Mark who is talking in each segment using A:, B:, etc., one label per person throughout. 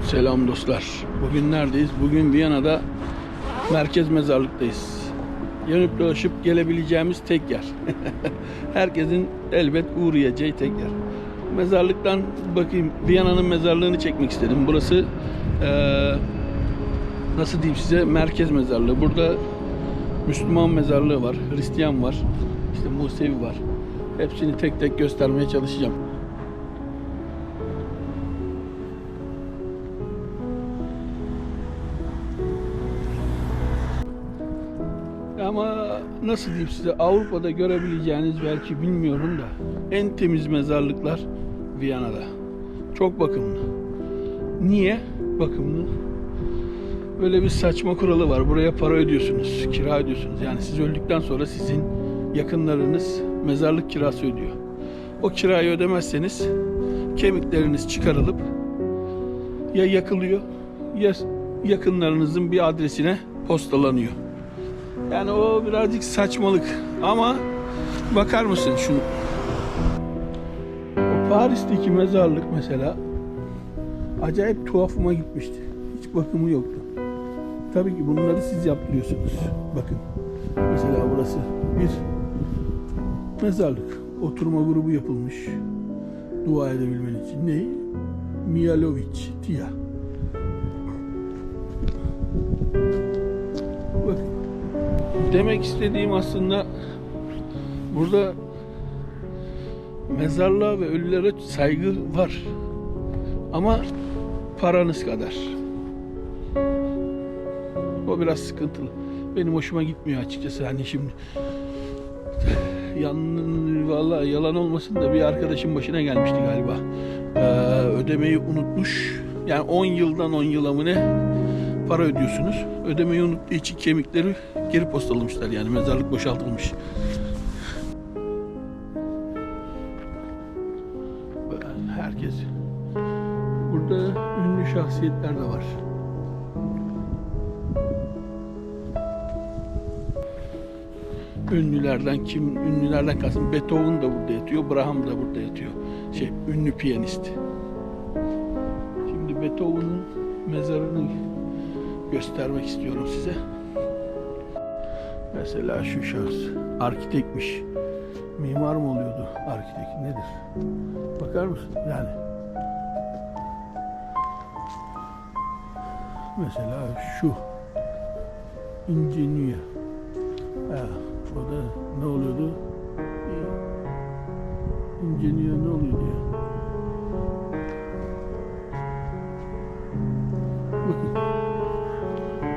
A: Selam dostlar. Bugün neredeyiz? Bugün Viyana'da merkez mezarlıktayız. Yanıp dolaşıp gelebileceğimiz tek yer. Herkesin elbet uğrayacağı tek yer. Mezarlıktan bakayım, Viyana'nın mezarlığını çekmek istedim. Burası nasıl diyeyim size, merkez mezarlığı. Burada Müslüman mezarlığı var, Hristiyan var, işte Musevi var. Hepsini tek tek göstermeye çalışacağım. Ama nasıl diyeyim size, Avrupa'da görebileceğiniz, belki bilmiyorum da, en temiz mezarlıklar Viyana'da. Çok bakımlı. Niye bakımlı? Böyle bir saçma kuralı var. Buraya para ödüyorsunuz, kira ödüyorsunuz. Yani siz öldükten sonra sizin yakınlarınız mezarlık kirası ödüyor. O kirayı ödemezseniz kemikleriniz çıkarılıp ya yakılıyor ya yakınlarınızın bir adresine postalanıyor. Yani o birazcık saçmalık. Ama bakar mısın şunu? O Paris'teki mezarlık mesela acayip tuhafıma gitmişti. Hiç bakımı yoktu. Tabii ki bunları siz yaptırıyorsunuz. Bakın. Mesela burası bir mezarlık. Oturma grubu yapılmış. Dua edebilmen için. Ne? Mihailovic, Tia. Bakın. Demek istediğim aslında burada mezarlığa ve ölülere saygı var. Ama paranız kadar. O biraz sıkıntılı. Benim hoşuma gitmiyor açıkçası. Hani şimdi vallahi yalan olmasın da bir arkadaşım başına gelmişti galiba. Ödemeyi unutmuş. Yani 10 yıldan 10 yıla mı ne para ödüyorsunuz. Ödemeyi unuttuğu için kemikleri geri postalamışlar. Yani mezarlık boşaltılmış. Herkes. Burada ünlü şahsiyetler de var. Ünlülerden kastım Beethoven da burada yatıyor, Brahms da burada yatıyor. Ünlü piyanist. Şimdi Beethoven'ın mezarını göstermek istiyorum size. Mesela şu şahıs arkitekmiş. Mimar mı oluyordu? Arkitek nedir? Bakar mısın? Yani mesela şu ingenieur. O da ne oluyordu? İngenieur ne oluyordu ya? Bakın.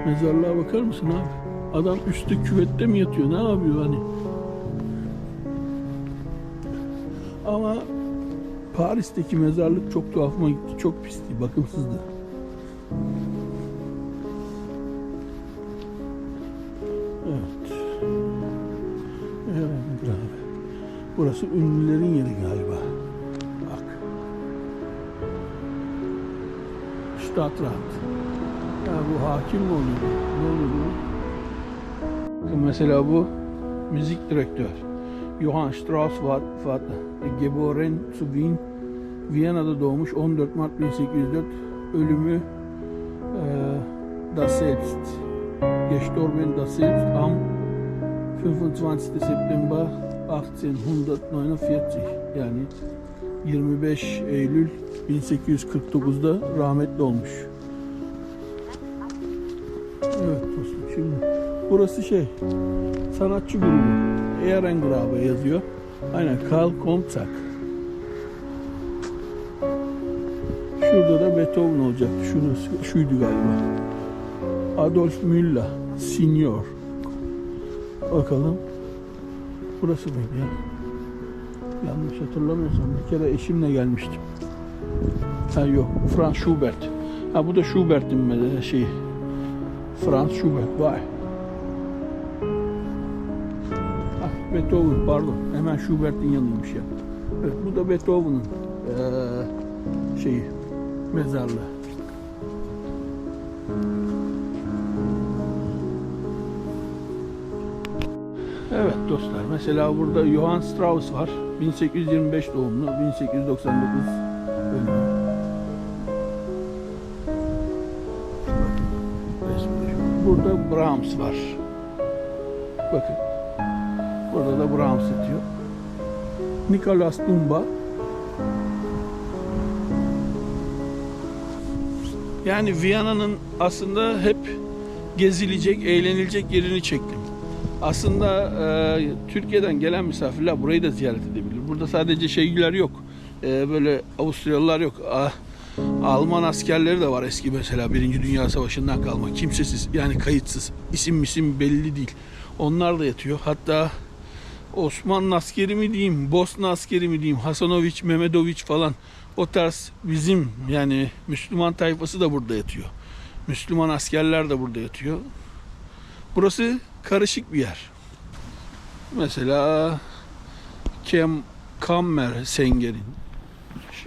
A: Mezarlığa bakar mısın abi? Adam üstte küvette mi yatıyor? Ne yapıyor hani? Ama Paris'teki mezarlık çok tuhafıma gitti. Çok pisti, bakımsızdı. Evet. Evet abi. Burası ünlülerin yeri galiba. Bak. Stadtrat. Ya bu hakim mi oluyor? Ne oluyor? Bakın mesela bu müzik direktör. Johann Strauss Vater. Geboren zu Wien. Viyana'da doğmuş. 14 Mart 1804. Ölümü das Selbst. Gestorben das Selbst am 25. September 1849. Yani 25 Eylül 1849'da rahmetli olmuş. Evet dostum, şimdi burası sanatçı grubu. Ehrengrabe yazıyor. Aynen, Karl Kontzak. Şurada da Beethoven olacaktı. Şuydu galiba. Adolf Müller Senior. Bakalım. Burası mıydı ya? Yanlış hatırlamıyorsam bir kere eşimle gelmiştim. Yok, Franz Schubert. Bu da Schubert'in Franz Schubert. Vay. Beethoven, pardon. Hemen Schubert'in yanıymış ya. Evet, bu da Beethoven'ın mezarlığı. Evet dostlar, mesela burada Johann Strauss var. 1825 doğumlu, 1899 ölümlü. Burada Brahms var. Bakın. Burada da Brahms yatıyor. Nicholas Dumba. Yani Viyana'nın aslında hep gezilecek, eğlenilecek yerini çektim. Aslında Türkiye'den gelen misafirler burayı da ziyaret edebilir. Burada sadece şeyler yok. Böyle Avusturyalılar yok. Alman askerleri de var eski, mesela Birinci Dünya Savaşı'ndan kalma. Kimsesiz, yani kayıtsız. İsim belli değil. Onlar da yatıyor. Hatta Osmanlı askeri mi diyeyim, Bosna askeri mi diyeyim, Hasanoviç, Mehmedoviç falan, o tarz bizim yani Müslüman tayfası da burada yatıyor. Müslüman askerler de burada yatıyor. Burası karışık bir yer. Mesela Kammer Senger'in.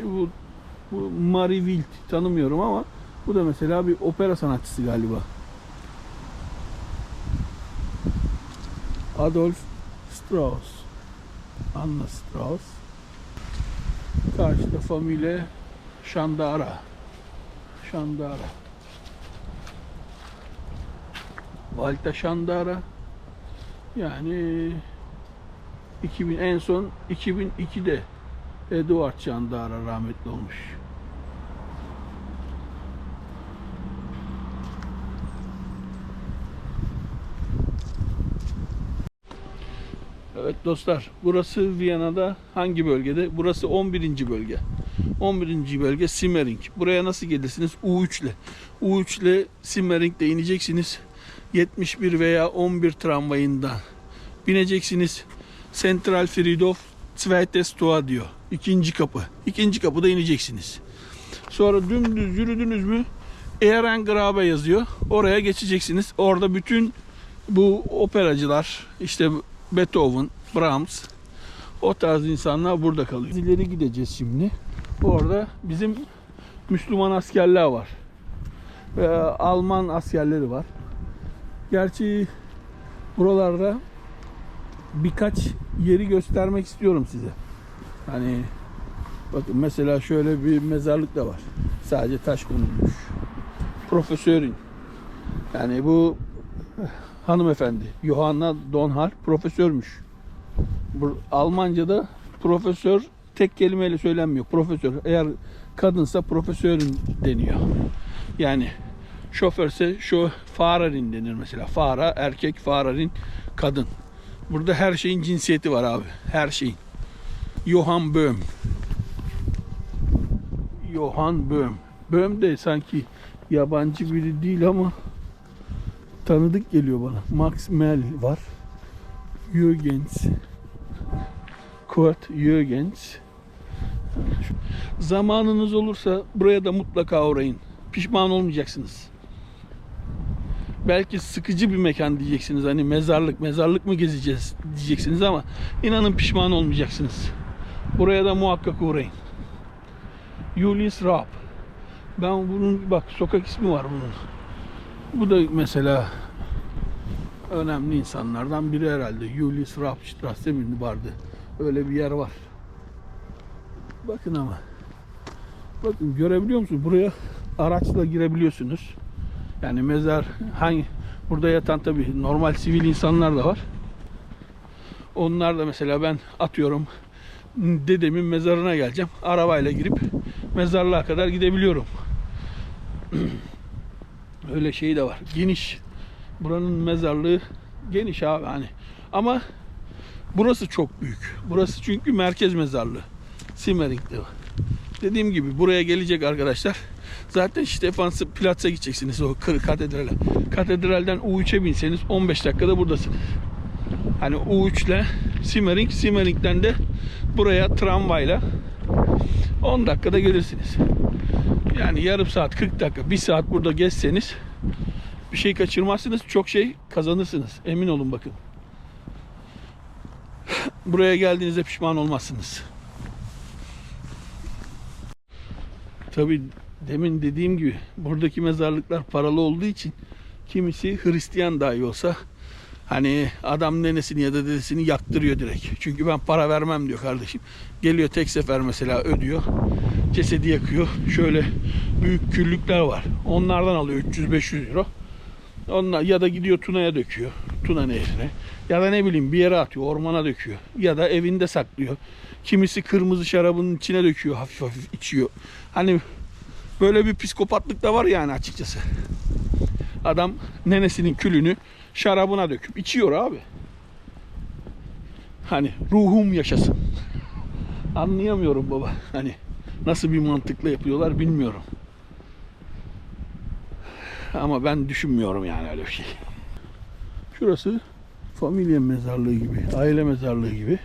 A: Bu Marie Wild tanımıyorum ama bu da mesela bir opera sanatçısı galiba. Adolf Strauss. Anna Strauss. Karşıda Famille Chandara. Walter Chandara. Yani en son 2002'de Eduard Chandara rahmetli olmuş. Evet dostlar, burası Viyana'da hangi bölgede? Burası 11. bölge. 11. bölge Simmering. Buraya nasıl gelirsiniz? U3 ile. U3 ile Simmering'de ineceksiniz. 71 veya 11 tramvayından bineceksiniz. Central Friedhof Zweites Tor diyor. İkinci kapı. İkinci kapıda ineceksiniz. Sonra dümdüz yürüdünüz mü Ehrengrabe yazıyor. Oraya geçeceksiniz. Orada bütün bu operacılar, işte Beethoven, Brahms, o tarz insanlar burada kalıyor. İleri gideceğiz şimdi. Orada bizim Müslüman askerler var. Alman askerleri var. Gerçi buralarda birkaç yeri göstermek istiyorum size. Hani bakın mesela şöyle bir mezarlık da var. Sadece taş konulmuş. Profesörün. Yani bu hanımefendi Johanna Donhal profesörmüş. Bu Almanca'da profesör tek kelimeyle söylenmiyor. Profesör. Eğer kadınsa profesörün deniyor. Yani şoförse şu Fahrerin denir mesela. Fahra erkek, Fahrerin kadın. Burada her şeyin cinsiyeti var abi. Her şeyin. Johann Böhm. Johann Böhm. Böhm de sanki yabancı biri değil ama tanıdık geliyor bana. Max Mel var. Jürgens. Kurt Jürgens. Zamanınız olursa buraya da mutlaka uğrayın. Pişman olmayacaksınız. Belki sıkıcı bir mekan diyeceksiniz. Hani mezarlık mı gezeceğiz diyeceksiniz ama inanın pişman olmayacaksınız. Buraya da muhakkak uğrayın. Julius Raab. Ben bunun bak sokak ismi var bunun. Bu da mesela önemli insanlardan biri herhalde. Julius Raab Strasse mi vardı? Öyle bir yer var. Bakın ama. Bakın görebiliyor musunuz? Buraya araçla girebiliyorsunuz. Yani mezar burada yatan tabii normal sivil insanlar da var. Onlar da mesela ben atıyorum dedemin mezarına geleceğim. Arabayla girip mezarlığa kadar gidebiliyorum. Öyle şey de var. Geniş. Buranın mezarlığı geniş abi hani. Ama burası çok büyük. Burası çünkü merkez mezarlığı. Simmering'de var. Dediğim gibi buraya gelecek arkadaşlar. Zaten Stephansplatz'a gideceksiniz o katedrale. Katedralden U3'e binseniz 15 dakikada buradasınız. Hani U3 ile Simmering'den de buraya tramvayla 10 dakikada gelirsiniz. Yani yarım saat, 40 dakika, 1 saat burada gezseniz bir şey kaçırmazsınız. Çok şey kazanırsınız. Emin olun bakın. Buraya geldiğinizde pişman olmazsınız. Tabii demin dediğim gibi buradaki mezarlıklar paralı olduğu için kimisi Hristiyan dahi olsa hani adam nenesini ya da dedesini yaktırıyor direkt. Çünkü ben para vermem diyor kardeşim. Geliyor tek sefer mesela ödüyor. Cesedi yakıyor. Şöyle büyük küllükler var. Onlardan alıyor 300-500 euro. Onlar ya da gidiyor Tuna'ya döküyor. Tuna Nehri'ne. Ya da ne bileyim bir yere atıyor. Ormana döküyor. Ya da evinde saklıyor. Kimisi kırmızı şarabının içine döküyor. Hafif hafif içiyor. Hani böyle bir psikopatlık da var yani açıkçası. Adam nenesinin külünü şarabına döküp içiyor abi. Hani ruhum yaşasın. Anlayamıyorum baba. Hani nasıl bir mantıkla yapıyorlar bilmiyorum. Ama ben düşünmüyorum yani öyle bir şey. Şurası familya mezarlığı gibi, aile mezarlığı gibi.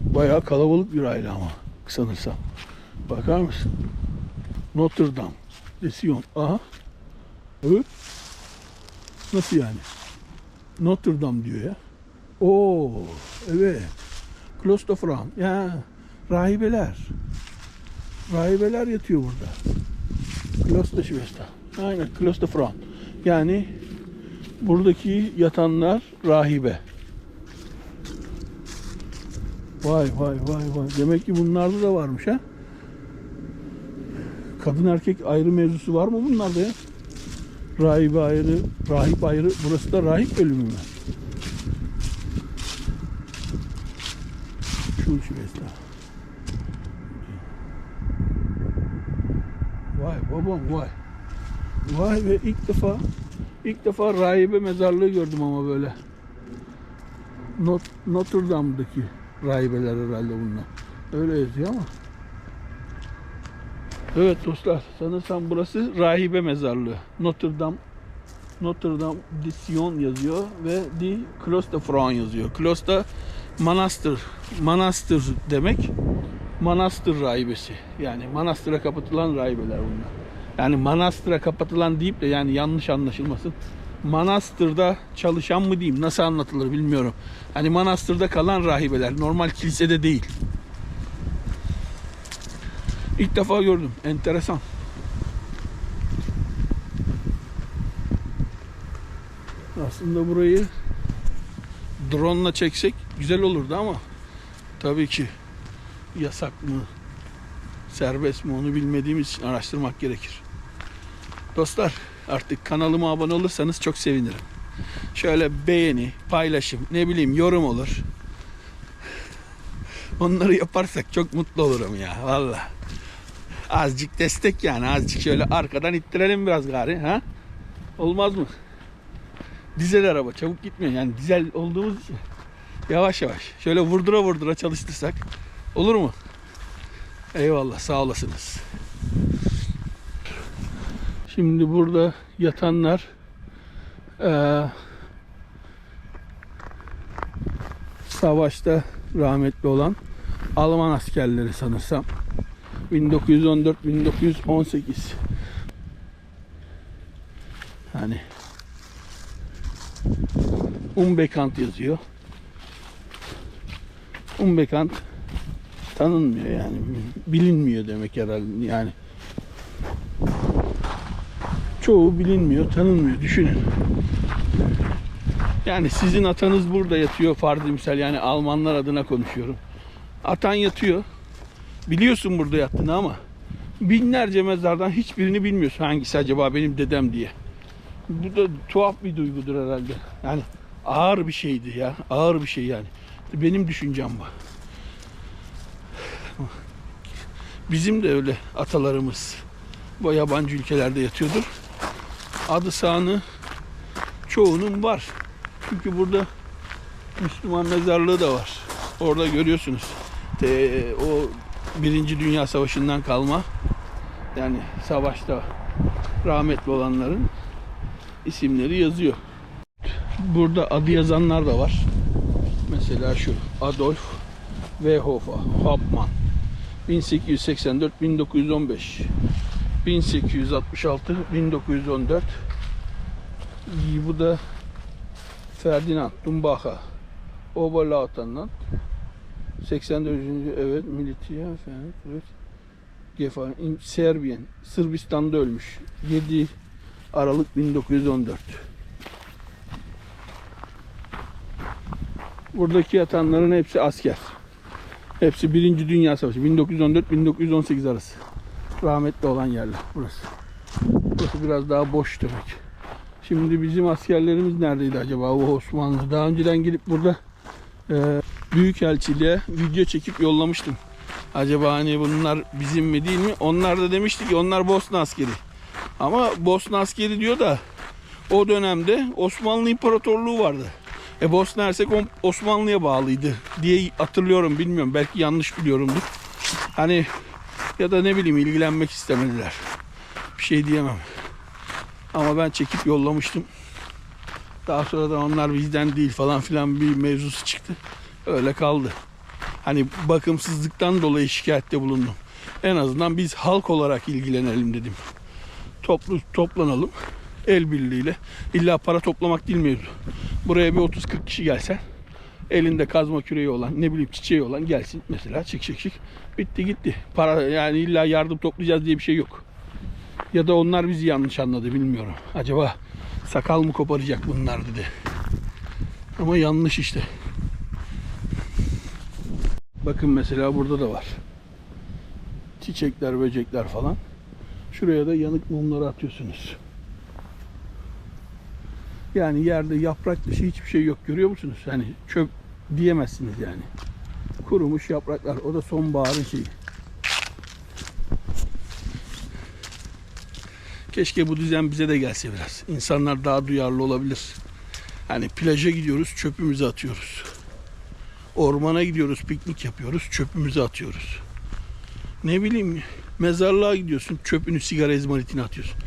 A: Bayağı kalabalık bir aile ama sanırsam. Bakar mısın? Notre Dame de Sion. Aha. Evet. Nasıl yani? Notre Dame diyor ya. Oo, evet. Klostofran. Ya, rahibeler. Rahibeler yatıyor burada. Klosterschwester. Aynen, Klostofran. Yani buradaki yatanlar rahibe. Vay vay vay vay. Demek ki bunlarda da varmış ha. Kadın erkek ayrı mevzusu var mı bunlarda ya? Rahibe ayrı, rahip ayrı. Burası da rahip bölümü mü? Schulschwester. Vay babam vay. Vay ve ilk defa rahibe mezarlığı gördüm ama böyle. Notre Dame'daki rahibeler herhalde bunlar. Öyle yazıyor ama. Evet dostlar, sanırsam burası rahibe mezarlığı. Notre Dame de Sion yazıyor ve de Klostofran yazıyor. Kloster manastır demek. Manastır rahibesi. Yani manastıra kapatılan rahibeler bunlar. Yani manastıra kapatılan deyip de yani yanlış anlaşılmasın. Manastırda çalışan mı diyeyim, nasıl anlatılır bilmiyorum. Hani manastırda kalan rahibeler, normal kilisede değil. İlk defa gördüm. Enteresan. Aslında burayı drone'la çeksek güzel olurdu ama tabii ki yasak mı, serbest mi onu bilmediğimiz için araştırmak gerekir. Dostlar, artık kanalıma abone olursanız çok sevinirim. Şöyle beğeni, paylaşım, ne bileyim yorum olur. Onları yaparsak çok mutlu olurum ya vallahi. Azıcık destek yani, azıcık şöyle arkadan ittirelim biraz gari ha? Olmaz mı? Dizel araba çabuk gitmiyor yani, dizel olduğumuz için yavaş yavaş şöyle vurdura vurdura çalıştırsak olur mu? Eyvallah, sağ olasınız. Şimdi burada yatanlar savaşta rahmetli olan Alman askerleri sanırsam. 1914-1918. Hani Unbekannt yazıyor. Unbekannt tanınmıyor yani. Bilinmiyor demek herhalde yani. Çoğu bilinmiyor, tanınmıyor. Düşünün. Yani sizin atanız burada yatıyor farz-ı misal, yani Almanlar adına konuşuyorum. Atan yatıyor. Biliyorsun burada yattığını ama binlerce mezardan hiçbirini bilmiyorsun hangisi acaba benim dedem diye. Bu da tuhaf bir duygudur herhalde. Yani ağır bir şeydi ya. Ağır bir şey yani. Benim düşüncem bu. Bizim de öyle atalarımız bu yabancı ülkelerde yatıyordur. Adı sanı çoğunun var. Çünkü burada Müslüman mezarlığı da var. Orada görüyorsunuz. O Birinci Dünya Savaşı'ndan kalma, yani savaşta rahmetli olanların isimleri yazıyor. Burada adı yazanlar da var. Mesela şu Adolf Wehofer Hauptmann 1884-1915, 1866-1914. Bu da Ferdinand Dumbacher Oberleutnant 84. evet Militiya evet. Gefallen Serbiyen, Sırbistan'da ölmüş. 7 Aralık 1914. Buradaki yatanların hepsi asker. Hepsi Birinci Dünya Savaşı 1914-1918 arası. Rahmetli olan yerler burası. Burası biraz daha boş demek. Şimdi bizim askerlerimiz neredeydi acaba o Osmanlı? Daha önceden gelip burada Büyükelçiliğe video çekip yollamıştım. Acaba hani bunlar bizim mi değil mi? Onlar da demişti ki onlar Bosna askeri. Ama Bosna askeri diyor da o dönemde Osmanlı İmparatorluğu vardı. Bosna Hersek Osmanlı'ya bağlıydı diye hatırlıyorum, bilmiyorum. Belki yanlış biliyorumdur. Hani ya da ne bileyim ilgilenmek istemediler. Bir şey diyemem. Ama ben çekip yollamıştım. Daha sonra da onlar bizden değil falan filan bir mevzusu çıktı. Öyle kaldı. Hani bakımsızlıktan dolayı şikayette bulundum. En azından biz halk olarak ilgilenelim dedim. Toplanalım. El birliğiyle. İlla para toplamak değil mevzu. Buraya bir 30-40 kişi gelsen, elinde kazma küreği olan, ne bileyim çiçeği olan gelsin mesela, çık. Bitti gitti. Para, yani illa yardım toplayacağız diye bir şey yok. Ya da onlar bizi yanlış anladı, bilmiyorum. Acaba sakal mı koparacak bunlar dedi. Ama yanlış işte. Bakın mesela burada da var. Çiçekler, böcekler falan. Şuraya da yanık mumları atıyorsunuz. Yani yerde yaprak dışı hiçbir şey yok, görüyor musunuz? Hani çöp diyemezsiniz yani. Kurumuş yapraklar. O da sonbaharın şeyi. Keşke bu düzen bize de gelse biraz. İnsanlar daha duyarlı olabilir. Hani plaja gidiyoruz, çöpümüzü atıyoruz. Ormana gidiyoruz, piknik yapıyoruz, çöpümüzü atıyoruz. Ne bileyim, mezarlığa gidiyorsun, çöpünü, sigara izmaritini atıyorsun.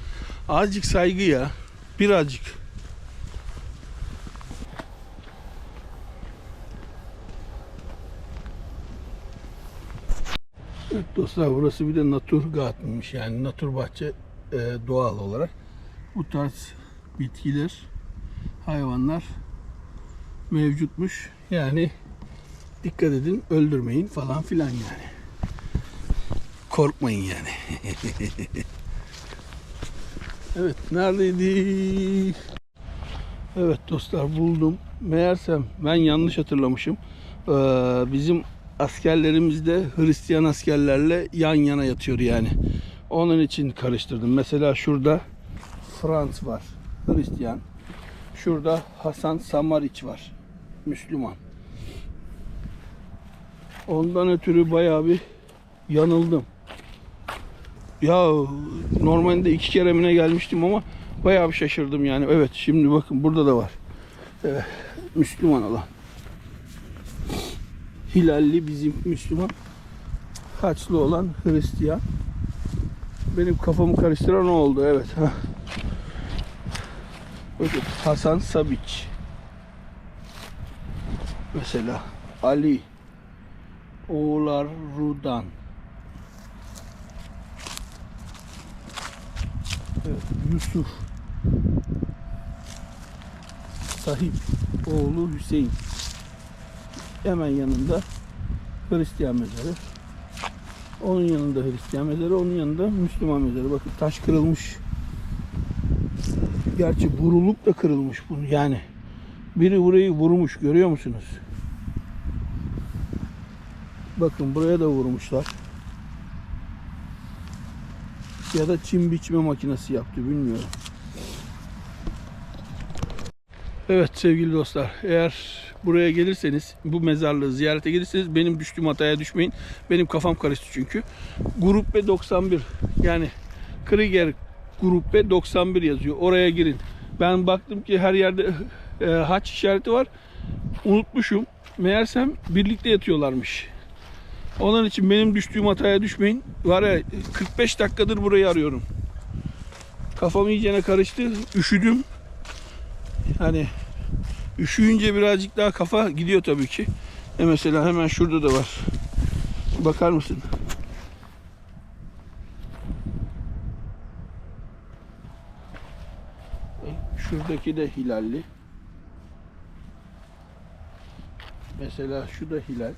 A: Azıcık saygı ya. Birazcık. Evet dostlar, burası bir de Naturgarten'mış, yani natur bahçe, doğal olarak. Bu tarz bitkiler, hayvanlar mevcutmuş. Yani dikkat edin, öldürmeyin falan filan yani. Korkmayın yani. Evet, neredeydi? Evet dostlar, buldum. Meğersem ben yanlış hatırlamışım. Bizim askerlerimiz de Hristiyan askerlerle yan yana yatıyor yani. Onun için karıştırdım. Mesela şurada Frans var, Hristiyan. Şurada Hasan Samariç var, Müslüman. Ondan ötürü bayağı bir yanıldım. Ya normalde 2 kere mi ne gelmiştim ama bayağı bir şaşırdım yani. Evet, şimdi bakın burada da var. Müslüman olan. Hilalli bizim Müslüman. Haçlı olan Hristiyan. Benim kafamı karıştıran o oldu. Evet. Bakın Hasan Sabiç. Mesela Ali Oğlar Rudan. Evet, Yusuf Sahip oğlu Hüseyin. Hemen yanında Hristiyan mezarı. Onun yanında Hristiyan mezarı, onun yanında Müslüman mezarı. Bakın taş kırılmış. Gerçi vurulup da kırılmış bunu. Yani biri burayı vurmuş, görüyor musunuz? Bakın buraya da vurmuşlar. Ya da çim biçme makinesi yaptı, bilmiyorum. Evet sevgili dostlar, eğer buraya gelirseniz, bu mezarlığı ziyarete gelirseniz benim düştüğüm hataya düşmeyin. Benim kafam karıştı çünkü. Gruppe 91, yani Krieger Gruppe 91 yazıyor. Oraya girin. Ben baktım ki her yerde haç işareti var. Unutmuşum. Meğersem birlikte yatıyorlarmış. Onun için benim düştüğüm hataya düşmeyin. Var ya, 45 dakikadır burayı arıyorum. Kafam iyicene karıştı. Üşüdüm. Hani üşüyünce birazcık daha kafa gidiyor tabii ki. Mesela hemen şurada da var. Bakar mısın? Şuradaki de hilalli. Mesela şu da hilal.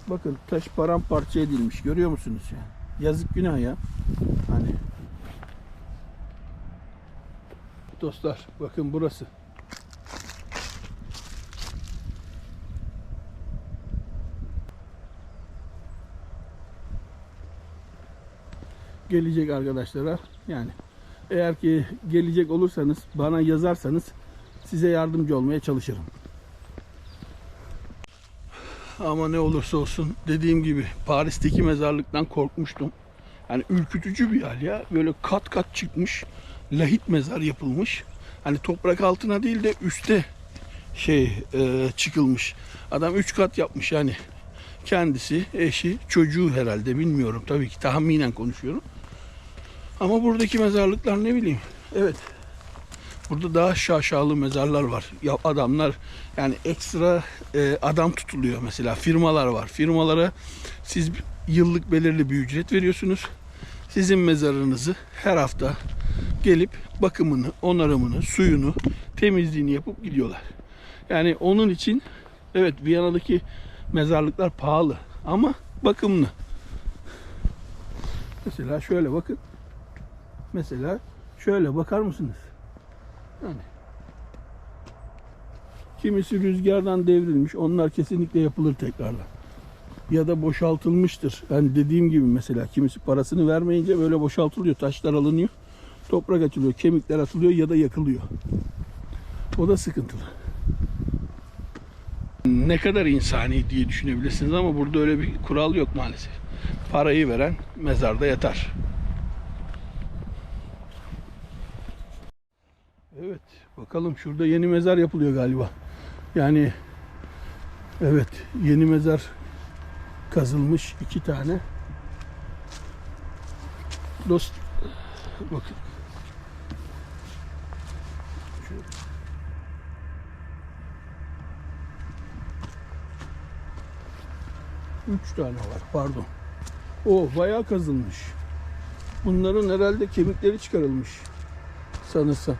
A: Bakın taş paramparça edilmiş, görüyor musunuz ya? Yazık, günah ya. Hani dostlar bakın burası. Gelecek arkadaşlara yani Eğer ki gelecek olursanız, bana yazarsanız size yardımcı olmaya çalışırım. Ama ne olursa olsun, dediğim gibi Paris'teki mezarlıktan korkmuştum. Yani ürkütücü bir hal ya. Böyle kat kat çıkmış. Lahit mezar yapılmış. Hani toprak altına değil de üste çıkılmış. Adam 3 kat yapmış yani. Kendisi, eşi, çocuğu herhalde, bilmiyorum. Tabii ki tahminen konuşuyorum. Ama buradaki mezarlıklar ne bileyim. Evet. Burada daha şaşalı mezarlar var. Ya adamlar yani ekstra adam tutuluyor mesela. Firmalar var. Firmalara siz yıllık belirli bir ücret veriyorsunuz. Sizin mezarınızı her hafta gelip bakımını, onarımını, suyunu, temizliğini yapıp gidiyorlar. Yani onun için evet, Viyana'daki mezarlıklar pahalı ama bakımlı. Mesela şöyle bakın. Mesela şöyle bakar mısınız? Yani kimisi rüzgardan devrilmiş. Onlar kesinlikle yapılır tekrardan. Ya da boşaltılmıştır. Yani dediğim gibi mesela kimisi parasını vermeyince böyle boşaltılıyor. Taşlar alınıyor. Toprak açılıyor. Kemikler atılıyor ya da yakılıyor. O da sıkıntılı. Ne kadar insani diye düşünebilirsiniz ama burada öyle bir kural yok maalesef. Parayı veren mezarda yatar. Evet, bakalım şurada yeni mezar yapılıyor galiba. Yani evet, yeni mezar kazılmış 2 tane. Dost bakın. Şöyle. Üç tane var, pardon. O bayağı kazılmış. Bunların herhalde kemikleri çıkarılmış sanırsam.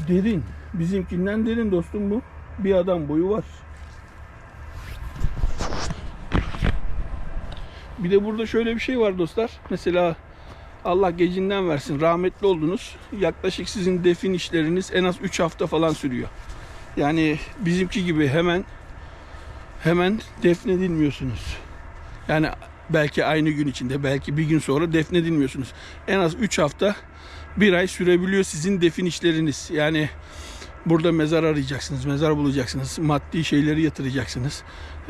A: Derin. Bizimkinden derin dostum bu. Bir adam boyu var. Bir de burada şöyle bir şey var dostlar. Mesela Allah gecinden versin, rahmetli oldunuz. Yaklaşık sizin defin işleriniz en az 3 hafta falan sürüyor. Yani bizimki gibi hemen defnedilmiyorsunuz. Yani belki aynı gün içinde, belki bir gün sonra defnedilmiyorsunuz. En az 3 hafta, 1 ay sürebiliyor sizin defin işleriniz. Yani burada mezar arayacaksınız, mezar bulacaksınız, maddi şeyleri yatıracaksınız.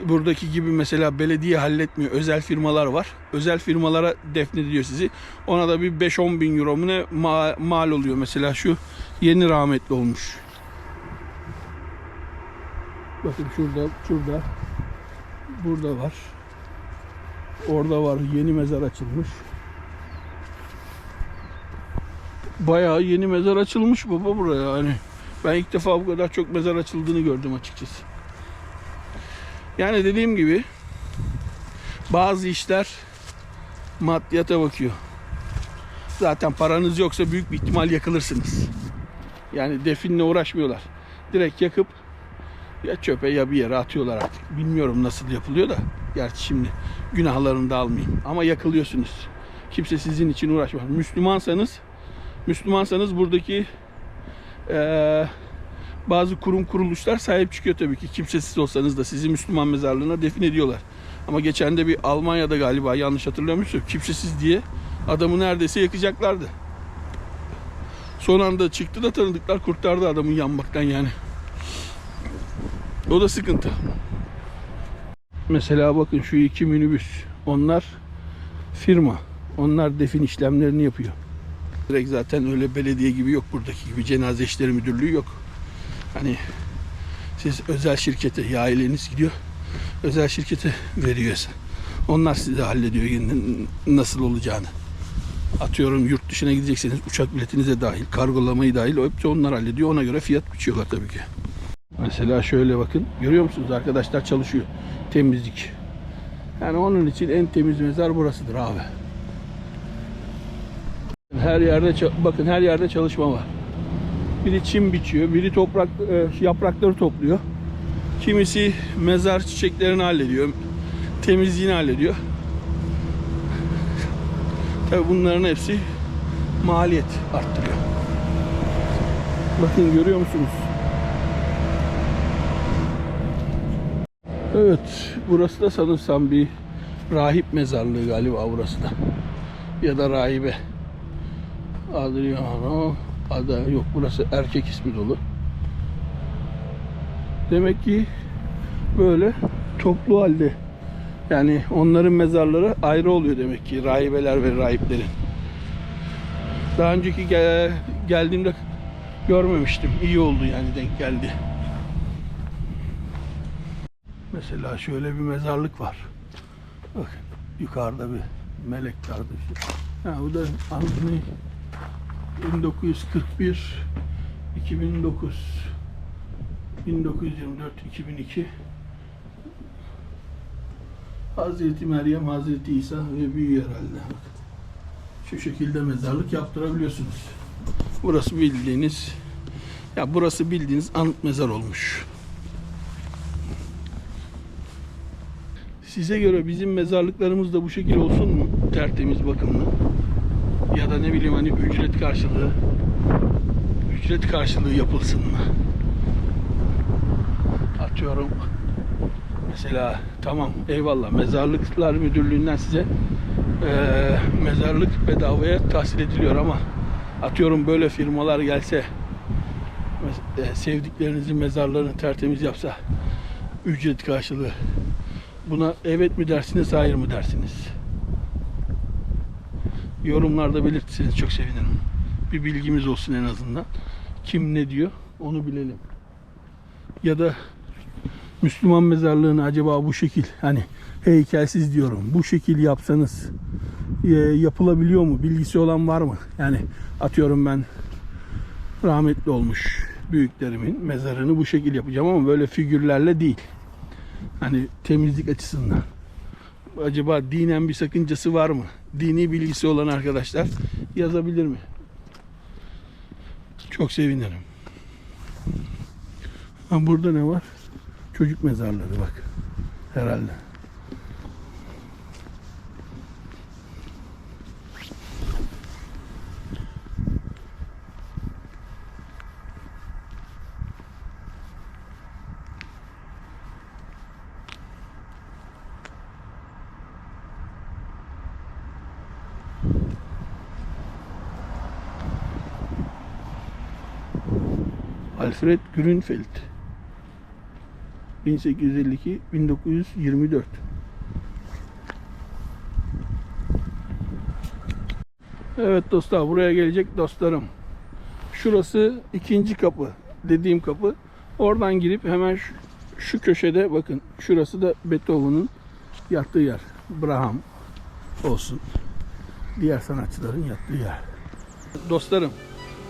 A: Buradaki gibi mesela belediye halletmiyor, özel firmalar var. Özel firmalara defnediliyor sizi. Ona da bir 5-10 bin euro mu ne mal oluyor. Mesela şu yeni rahmetli olmuş. Bakın şurada, burada var. Orada var, yeni mezar açılmış. Bayağı yeni mezar açılmış baba buraya yani. Ben ilk defa bu kadar çok mezar açıldığını gördüm açıkçası. Yani dediğim gibi bazı işler maddiyata bakıyor. Zaten paranız yoksa büyük bir ihtimal yakılırsınız. Yani definle uğraşmıyorlar. Direkt yakıp ya çöpe ya bir yere atıyorlar artık. Bilmiyorum nasıl yapılıyor da. Gerçi şimdi günahlarını da almayayım. Ama yakılıyorsunuz. Kimse sizin için uğraşmaz. Müslümansanız buradaki bazı kurum kuruluşlar sahip çıkıyor tabii ki. Kimsesiz olsanız da sizi Müslüman mezarlığına defin ediyorlar. Ama geçen de bir Almanya'da galiba, yanlış hatırlamıyorsam, kimsesiz diye adamı neredeyse yakacaklardı. Son anda çıktı da tanıdıklar kurtardı adamın yanmaktan yani. O da sıkıntı. Mesela bakın şu 2 minibüs. Onlar firma. Onlar defin işlemlerini yapıyor. Direkt zaten öyle belediye gibi yok, buradaki gibi cenaze işleri müdürlüğü yok. Hani siz özel şirkete, ya aileniz gidiyor, özel şirkete veriyorsa onlar size hallediyor nasıl olacağını. Atıyorum yurt dışına gidecekseniz uçak biletinize dahil, kargolamayı dahil, o hepsi onlar hallediyor. Ona göre fiyat biçiyorlar tabii ki. Mesela şöyle bakın, görüyor musunuz arkadaşlar, çalışıyor. Temizlik. Yani onun için en temiz mezar burasıdır abi. Her yerde bakın, her yerde çalışma var. Biri çim biçiyor, biri toprak yaprakları topluyor. Kimisi mezar çiçeklerini hallediyor, temizliğini hallediyor. Tabii bunların hepsi maliyet arttırıyor. Bakın, görüyor musunuz? Evet, burası da sanırsam bir rahip mezarlığı galiba burası da. Ya da rahibe. Adriano ada yok, burası erkek ismi dolu. Demek ki böyle toplu halde, yani onların mezarları ayrı oluyor demek ki, rahibeler ve rahiplerin. Daha önceki geldiğimde görmemiştim. İyi oldu yani, denk geldi. Mesela şöyle bir mezarlık var. Bakın yukarıda bir melek kardeşi. Ha, bu da Anthony 1941 2009 1924 2002 Hazreti Meryem, Hazreti İsa ve büyüğü herhalde. Şu şekilde mezarlık yaptırabiliyorsunuz. Burası bildiğiniz anıt mezar olmuş. Size göre bizim mezarlıklarımız da bu şekil olsun mu? Tertemiz, bakımlı. Ya da ne bileyim hani ücret karşılığı yapılsın mı? Atıyorum. Mesela tamam, eyvallah, Mezarlıklar Müdürlüğü'nden size mezarlık bedavaya tahsil ediliyor ama atıyorum böyle firmalar gelse, sevdiklerinizin mezarlarını tertemiz yapsa ücret karşılığı, buna evet mi dersiniz, hayır mı dersiniz? Yorumlarda belirtirseniz çok sevinirim. Bir bilgimiz olsun en azından. Kim ne diyor onu bilelim. Ya da Müslüman mezarlığını acaba bu şekil, hani heykelsiz diyorum, bu şekil yapsanız yapılabiliyor mu? Bilgisi olan var mı? Yani atıyorum ben rahmetli olmuş büyüklerimin mezarını bu şekil yapacağım ama böyle figürlerle değil. Hani temizlik açısından. Acaba dinen bir sakıncası var mı? Dini bilgisi olan arkadaşlar yazabilir mi? Çok sevinirim. Ha, burada ne var? Çocuk mezarları bak. Herhalde. Alfred Grünfeld 1852-1924. Evet dostlar, buraya gelecek dostlarım. Şurası ikinci kapı, dediğim kapı. Oradan girip hemen şu köşede bakın. Şurası da Beethoven'ın yattığı yer. Brahms olsun. Diğer sanatçıların yattığı yer. Dostlarım,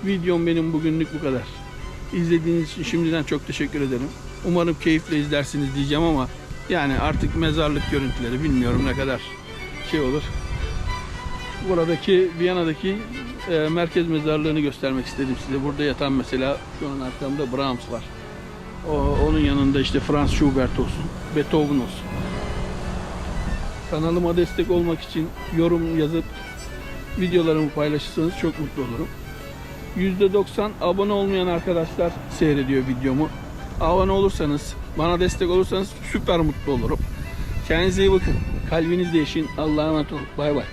A: videom benim bugünlük bu kadar. İzlediğiniz için şimdiden çok teşekkür ederim. Umarım keyifle izlersiniz diyeceğim ama yani artık mezarlık görüntüleri bilmiyorum ne kadar şey olur. Buradaki Viyana'daki merkez mezarlığını göstermek istedim size. Burada yatan mesela şu an arkamda Brahms var. Onun yanında işte Franz Schubert olsun, Beethoven olsun. Kanalıma destek olmak için yorum yazıp videolarımı paylaşırsanız çok mutlu olurum. %90 abone olmayan arkadaşlar seyrediyor videomu. Abone olursanız, bana destek olursanız süper mutlu olurum. Kendinize iyi bakın. Kalbinizle yaşayın. Allah'a emanet olun. Bay bay.